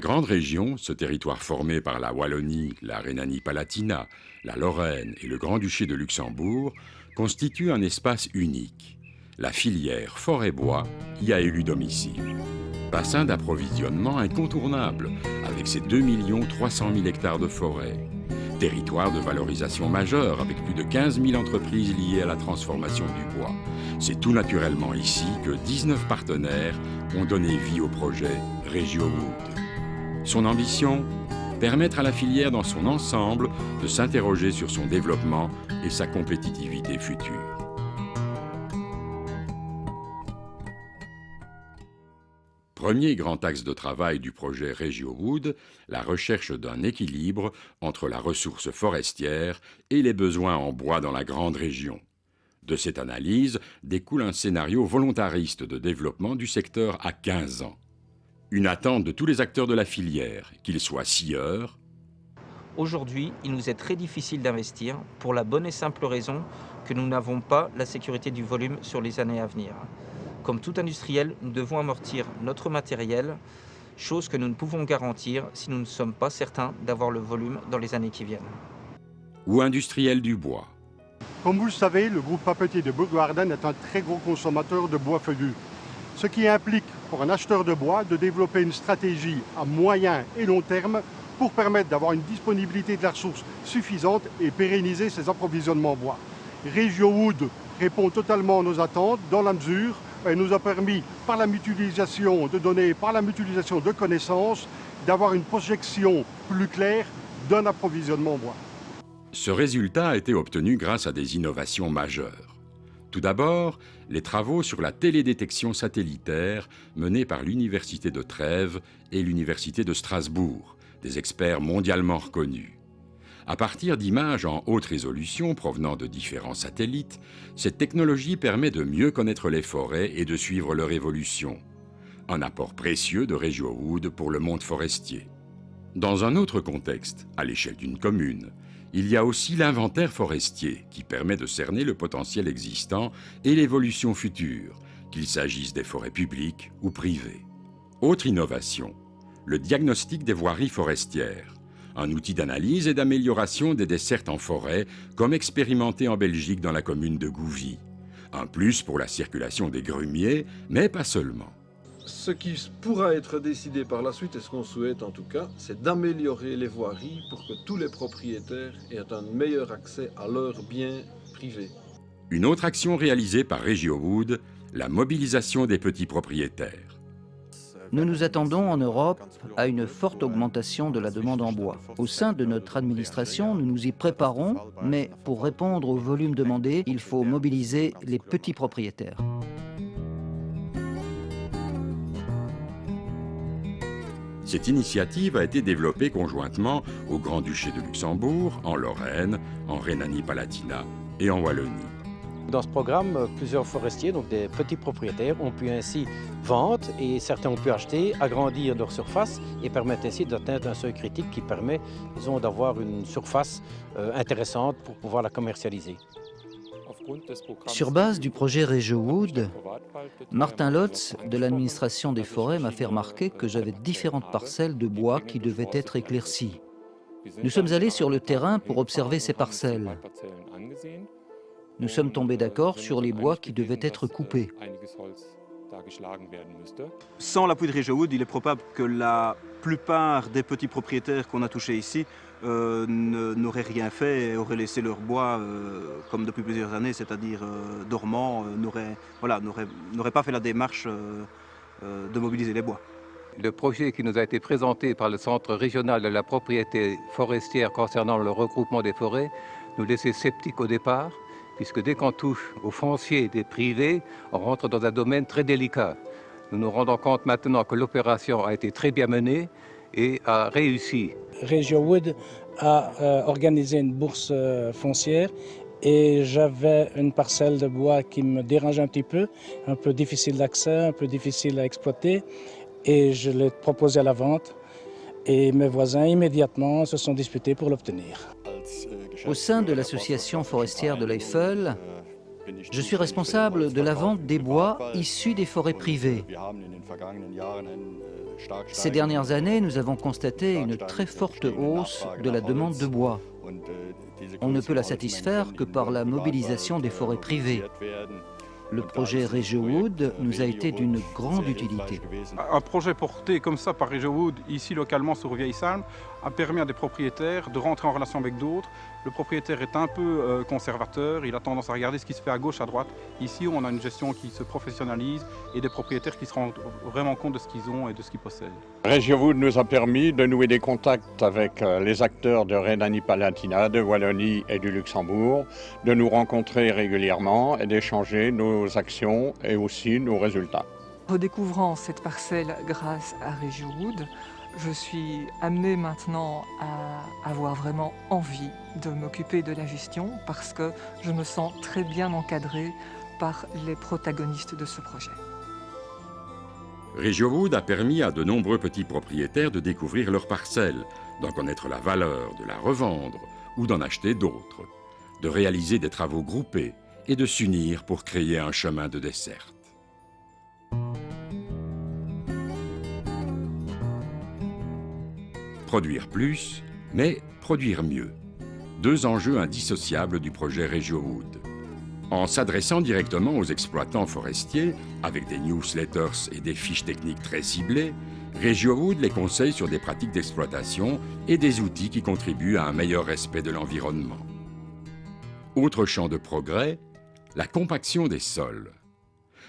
grande région, ce territoire formé par la Wallonie, la Rhénanie-Palatinat, la Lorraine et le Grand-Duché de Luxembourg, constitue un espace unique. La filière forêt-bois y a élu domicile. Bassin d'approvisionnement incontournable, avec ses 2 300 000 hectares de forêt. Territoire de valorisation majeure, avec plus de 15 000 entreprises liées à la transformation du bois. C'est tout naturellement ici que 19 partenaires ont donné vie au projet RegioWood. Son ambition ? Permettre à la filière dans son ensemble de s'interroger sur son développement et sa compétitivité future. Premier grand axe de travail du projet RegioWood, la recherche d'un équilibre entre la ressource forestière et les besoins en bois dans la grande région. De cette analyse découle un scénario volontariste de développement du secteur à 15 ans. Une attente de tous les acteurs de la filière, qu'ils soient scieurs. Aujourd'hui, il nous est très difficile d'investir pour la bonne et simple raison que nous n'avons pas la sécurité du volume sur les années à venir. Comme tout industriel, nous devons amortir notre matériel, chose que nous ne pouvons garantir si nous ne sommes pas certains d'avoir le volume dans les années qui viennent. Ou industriel du bois. Comme vous le savez, le groupe papetier de Burgwarden est un très gros consommateur de bois feuillu. Ce qui implique pour un acheteur de bois de développer une stratégie à moyen et long terme pour permettre d'avoir une disponibilité de la ressource suffisante et pérenniser ses approvisionnements en bois. RegioWood répond totalement à nos attentes dans la mesure où elle nous a permis, par la mutualisation de données, par la mutualisation de connaissances, d'avoir une projection plus claire d'un approvisionnement en bois. Ce résultat a été obtenu grâce à des innovations majeures. Tout d'abord, les travaux sur la télédétection satellitaire menés par l'Université de Trèves et l'Université de Strasbourg, des experts mondialement reconnus. À partir d'images en haute résolution provenant de différents satellites, cette technologie permet de mieux connaître les forêts et de suivre leur évolution. Un apport précieux de RegioWood pour le monde forestier. Dans un autre contexte, à l'échelle d'une commune, il y a aussi l'inventaire forestier qui permet de cerner le potentiel existant et l'évolution future, qu'il s'agisse des forêts publiques ou privées. Autre innovation, le diagnostic des voiries forestières, un outil d'analyse et d'amélioration des dessertes en forêt, comme expérimenté en Belgique dans la commune de Gouvy. Un plus pour la circulation des grumiers, mais pas seulement. Ce qui pourra être décidé par la suite, et ce qu'on souhaite en tout cas, c'est d'améliorer les voiries pour que tous les propriétaires aient un meilleur accès à leurs biens privés. Une autre action réalisée par RegioWood, la mobilisation des petits propriétaires. Nous nous attendons en Europe à une forte augmentation de la demande en bois. Au sein de notre administration, nous nous y préparons, mais pour répondre au volume demandé, il faut mobiliser les petits propriétaires. Cette initiative a été développée conjointement au Grand-Duché de Luxembourg, en Lorraine, en Rhénanie-Palatinat et en Wallonie. Dans ce programme, plusieurs forestiers, donc des petits propriétaires, ont pu ainsi vendre et certains ont pu acheter, agrandir leur surface et permettre ainsi d'atteindre un seuil critique qui permet, disons, d'avoir une surface intéressante pour pouvoir la commercialiser. Sur base du projet RegioWood, Martin Lotz de l'administration des forêts m'a fait remarquer que j'avais différentes parcelles de bois qui devaient être éclaircies. Nous sommes allés sur le terrain pour observer ces parcelles. Nous sommes tombés d'accord sur les bois qui devaient être coupés. Sans l'appui de RegioWood, il est probable que la plupart des petits propriétaires qu'on a touchés ici n'auraient rien fait et auraient laissé leur bois comme depuis plusieurs années, c'est-à-dire dormant, n'auraient pas fait la démarche de mobiliser les bois. Le projet qui nous a été présenté par le Centre régional de la propriété forestière concernant le regroupement des forêts nous laissait sceptiques au départ, puisque dès qu'on touche au foncier des privés, on rentre dans un domaine très délicat. Nous nous rendons compte maintenant que l'opération a été très bien menée et a réussi. RegioWood a organisé une bourse foncière et j'avais une parcelle de bois qui me dérangeait un peu difficile d'accès, un peu difficile à exploiter, et je l'ai proposé à la vente et mes voisins immédiatement se sont disputés pour l'obtenir. Au sein de l'association forestière de l'Eifel, Je suis responsable de la vente des bois issus des forêts privées. Ces dernières années, nous avons constaté une très forte hausse de la demande de bois. On ne peut la satisfaire que par la mobilisation des forêts privées. Le projet RegioWood nous a été d'une grande utilité. Un projet porté comme ça par RegioWood, ici localement sur Vieille-Salme, a permis à des propriétaires de rentrer en relation avec d'autres. Le propriétaire est un peu conservateur, il a tendance à regarder ce qui se fait à gauche, à droite. Ici, on a une gestion qui se professionnalise et des propriétaires qui se rendent vraiment compte de ce qu'ils ont et de ce qu'ils possèdent. RegioWood nous a permis de nouer des contacts avec les acteurs de Rhénanie-Palatinat, de Wallonie et du Luxembourg, de nous rencontrer régulièrement et d'échanger nos actions et aussi nos résultats. Redécouvrant cette parcelle grâce à RegioWood, je suis amenée maintenant à avoir vraiment envie de m'occuper de la gestion parce que je me sens très bien encadrée par les protagonistes de ce projet. RegioWood a permis à de nombreux petits propriétaires de découvrir leurs parcelles, d'en connaître la valeur, de la revendre ou d'en acheter d'autres, de réaliser des travaux groupés et de s'unir pour créer un chemin de desserte. Produire plus, mais produire mieux. Deux enjeux indissociables du projet RegioWood. En s'adressant directement aux exploitants forestiers, avec des newsletters et des fiches techniques très ciblées, RegioWood les conseille sur des pratiques d'exploitation et des outils qui contribuent à un meilleur respect de l'environnement. Autre champ de progrès, la compaction des sols.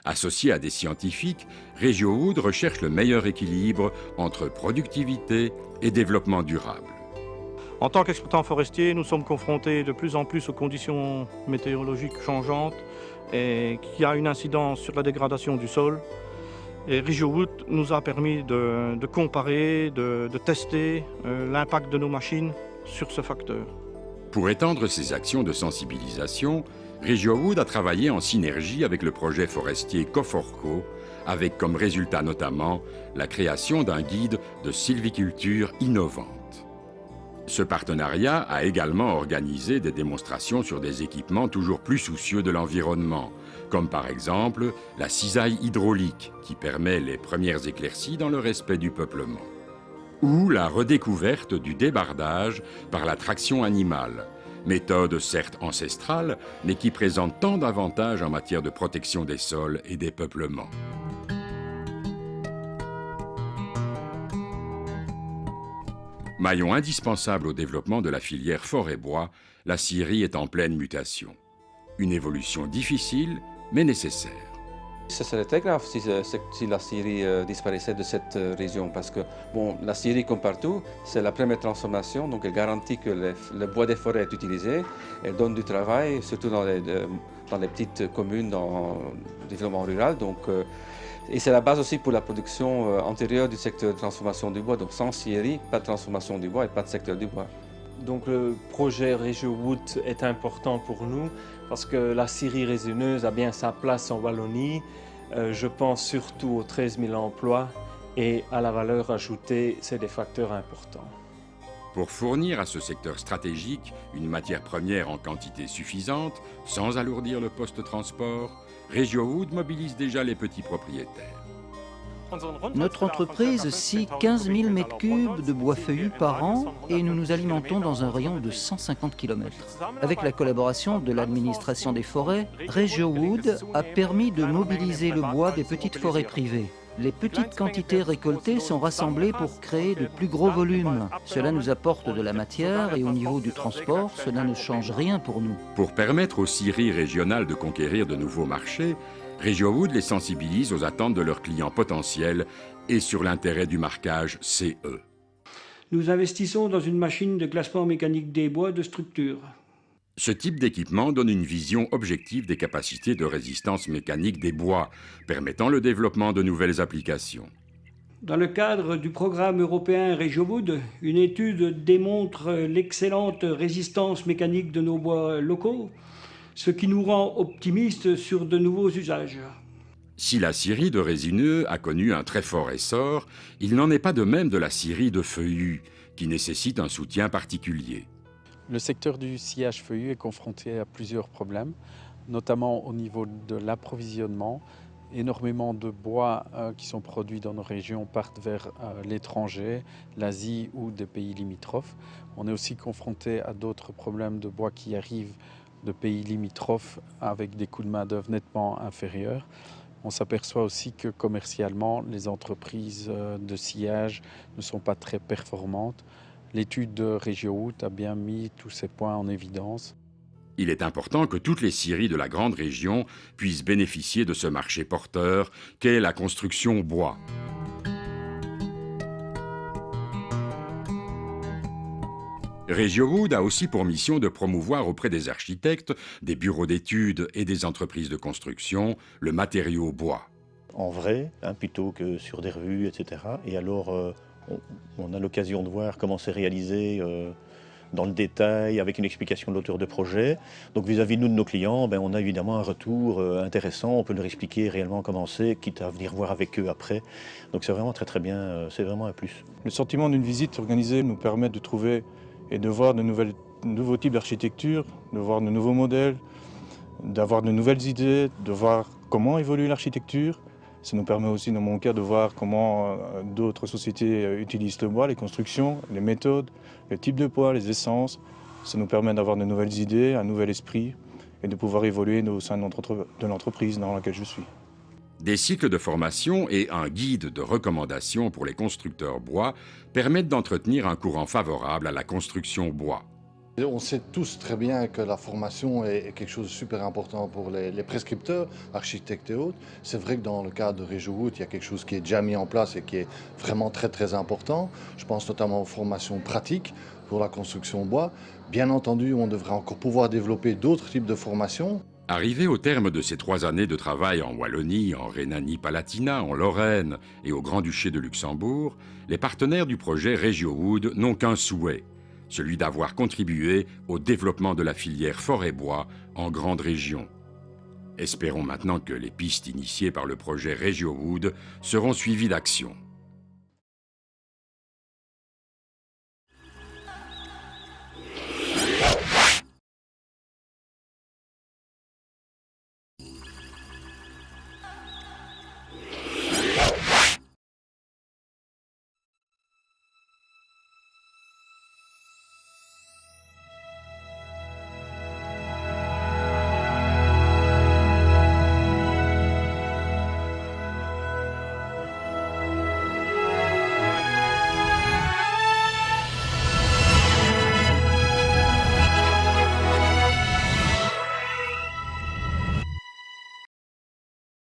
Associé à des scientifiques, RegioWood recherche le meilleur équilibre entre productivité et développement durable. En tant qu'exploitants forestiers, nous sommes confrontés de plus en plus aux conditions météorologiques changeantes et qui a une incidence sur la dégradation du sol. Et RegioWood nous a permis de comparer, de tester l'impact de nos machines sur ce facteur. Pour étendre ces actions de sensibilisation, RegioWood a travaillé en synergie avec le projet forestier Coforco, avec comme résultat notamment la création d'un guide de sylviculture innovante. Ce partenariat a également organisé des démonstrations sur des équipements toujours plus soucieux de l'environnement, comme par exemple la cisaille hydraulique qui permet les premières éclaircies dans le respect du peuplement, ou la redécouverte du débardage par la traction animale, méthode certes ancestrale, mais qui présente tant d'avantages en matière de protection des sols et des peuplements. Maillon indispensable au développement de la filière forêt-bois, la scierie est en pleine mutation. Une évolution difficile, mais nécessaire. Ce serait très grave si la scierie disparaissait de cette région parce que bon, la scierie, comme partout, c'est la première transformation, donc elle garantit que le bois des forêts est utilisé, elle donne du travail, surtout dans les petites communes, dans le développement rural. Et c'est la base aussi pour la production antérieure du secteur de transformation du bois. Donc sans scierie, pas de transformation du bois et pas de secteur du bois. Donc le projet RegioWood est important pour nous parce que la scierie résineuse a bien sa place en Wallonie. Je pense surtout aux 13 000 emplois et à la valeur ajoutée, c'est des facteurs importants. Pour fournir à ce secteur stratégique une matière première en quantité suffisante, sans alourdir le poste-transport, RegioWood mobilise déjà les petits propriétaires. Notre entreprise scie 15 000 m3 de bois feuillu par an et nous nous alimentons dans un rayon de 150 km. Avec la collaboration de l'administration des forêts, RegioWood a permis de mobiliser le bois des petites forêts privées. Les petites quantités récoltées sont rassemblées pour créer de plus gros volumes. Cela nous apporte de la matière et au niveau du transport, cela ne change rien pour nous. Pour permettre aux scieries régionales de conquérir de nouveaux marchés, RegioWood les sensibilise aux attentes de leurs clients potentiels et sur l'intérêt du marquage CE. Nous investissons dans une machine de classement mécanique des bois de structure. Ce type d'équipement donne une vision objective des capacités de résistance mécanique des bois, permettant le développement de nouvelles applications. Dans le cadre du programme européen RegioWood, une étude démontre l'excellente résistance mécanique de nos bois locaux, ce qui nous rend optimistes sur de nouveaux usages. Si la scierie de résineux a connu un très fort essor, il n'en est pas de même de la scierie de feuillus, qui nécessite un soutien particulier. Le secteur du sciage feuillu est confronté à plusieurs problèmes. notamment au niveau de l'approvisionnement. Énormément de bois qui sont produits dans nos régions partent vers l'étranger, l'Asie ou des pays limitrophes. On est aussi confronté à d'autres problèmes de bois qui arrivent de pays limitrophes avec des coûts de main-d'œuvre nettement inférieurs. On s'aperçoit aussi que commercialement, les entreprises de sciage ne sont pas très performantes. L'étude de RegioWood a bien mis tous ces points en évidence. Il est important que toutes les scieries de la grande région puissent bénéficier de ce marché porteur qu'est la construction bois. RegioWood a aussi pour mission de promouvoir auprès des architectes, des bureaux d'études et des entreprises de construction le matériau bois. En vrai, plutôt que sur des revues, etc. Et alors, on a l'occasion de voir comment c'est réalisé dans le détail, avec une explication de l'auteur de projet. Donc vis-à-vis de nous, de nos clients, on a évidemment un retour intéressant. On peut leur expliquer réellement comment c'est, quitte à venir voir avec eux après. Donc c'est vraiment très très bien, c'est vraiment un plus. Le sentiment d'une visite organisée nous permet de trouver et de voir de nouveaux types d'architecture, de voir de nouveaux modèles, d'avoir de nouvelles idées, de voir comment évolue l'architecture. Ça nous permet aussi, dans mon cas, de voir comment d'autres sociétés utilisent le bois, les constructions, les méthodes, le type de bois, les essences. Ça nous permet d'avoir de nouvelles idées, un nouvel esprit et de pouvoir évoluer au sein de l'entreprise dans laquelle je suis. Des cycles de formation et un guide de recommandations pour les constructeurs bois permettent d'entretenir un courant favorable à la construction bois. On sait tous très bien que la formation est quelque chose de super important pour les prescripteurs, architectes et autres. C'est vrai que dans le cadre de RegioWood, il y a quelque chose qui est déjà mis en place et qui est vraiment très très important. Je pense notamment aux formations pratiques pour la construction bois. Bien entendu, on devrait encore pouvoir développer d'autres types de formations. Arrivé au terme de ces 3 années de travail en Wallonie, en Rhénanie-Palatinat, en Lorraine et au Grand-Duché de Luxembourg, les partenaires du projet RegioWood n'ont qu'un souhait, celui d'avoir contribué au développement de la filière forêt-bois en grande région. Espérons maintenant que les pistes initiées par le projet RegioWood seront suivies d'action.